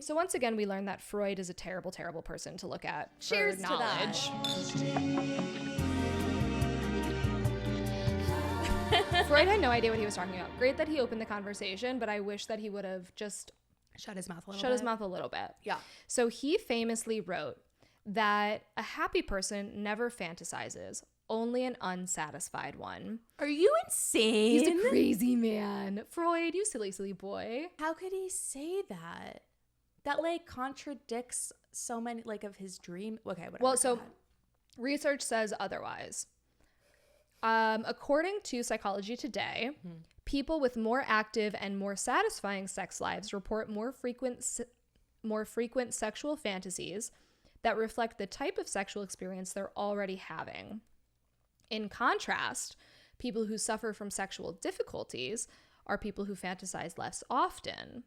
So once again, we learned that Freud is a terrible, terrible person to look at. Cheers for knowledge. to that. Freud had no idea what he was talking about. Great that he opened the conversation, but I wish that he would have just Shut his mouth a little bit. Yeah. So he famously wrote that a happy person never fantasizes, only an unsatisfied one. Are you insane? He's a crazy man. Freud, you silly, silly boy. How could he say that? That like contradicts so many like of his dream. Okay, whatever. Well, so research says otherwise. According to Psychology Today, people with more active and more satisfying sex lives report more frequent sexual fantasies that reflect the type of sexual experience they're already having. In contrast, people who suffer from sexual difficulties are people who fantasize less often.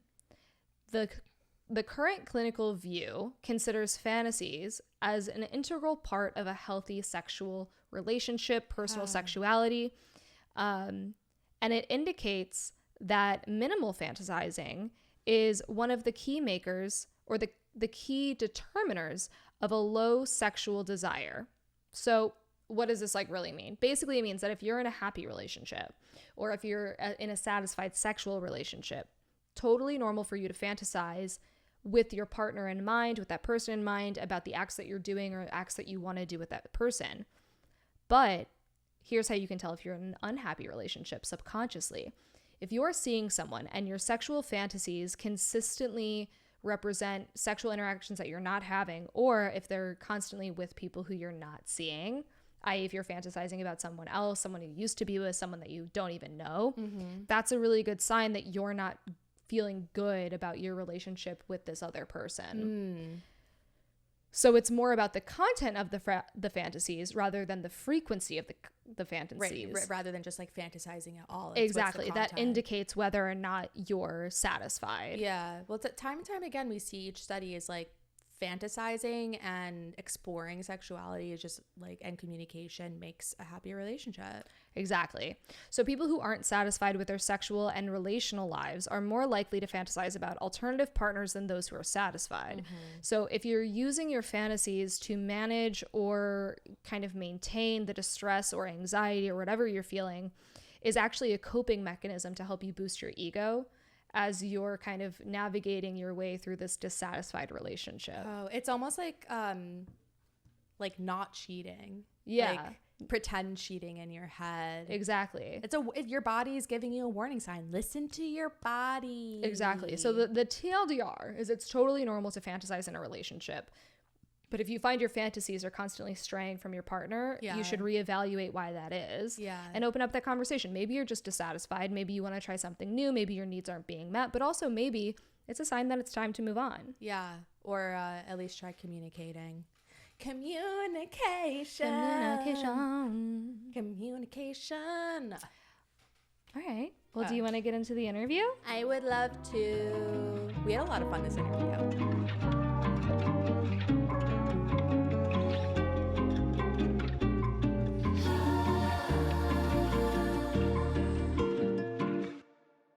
The current clinical view considers fantasies as an integral part of a healthy sexual relationship, personal sexuality, and it indicates that minimal fantasizing is one of the key makers or the key determiners of a low sexual desire. So what does this like really mean? Basically, it means that if you're in a happy relationship or if you're in a satisfied sexual relationship, totally normal for you to fantasize with your partner in mind, with that person in mind, about the acts that you're doing or acts that you want to do with that person. But here's how you can tell if you're in an unhappy relationship subconsciously. If you're seeing someone and your sexual fantasies consistently represent sexual interactions that you're not having, or if they're constantly with people who you're not seeing, i.e. if you're fantasizing about someone else, someone you used to be with, someone that you don't even know, that's a really good sign that you're not feeling good about your relationship with this other person. So it's more about the content of the fantasies rather than the frequency of the fantasies. Right, rather than just like fantasizing at all. Exactly. That indicates whether or not you're satisfied. Yeah. Well, time and time again, we see each study is like fantasizing and exploring sexuality is just like, and communication makes a happy relationship. Exactly. So people who aren't satisfied with their sexual and relational lives are more likely to fantasize about alternative partners than those who are satisfied. So if you're using your fantasies to manage or kind of maintain the distress or anxiety or whatever you're feeling, is actually a coping mechanism to help you boost your ego as you're kind of navigating your way through this dissatisfied relationship. Oh, it's almost like not cheating. Yeah. Like pretend cheating in your head. Exactly. Your body is giving you a warning sign. Listen to your body. Exactly. So the TLDR is it's totally normal to fantasize in a relationship. But if you find your fantasies are constantly straying from your partner, you should reevaluate why that is and open up that conversation. Maybe you're just dissatisfied. Maybe you want to try something new. Maybe your needs aren't being met. But also maybe it's a sign that it's time to move on. Yeah. Or at least try communicating. Communication. All right. Well, do you want to get into the interview? I would love to. We had a lot of fun this interview.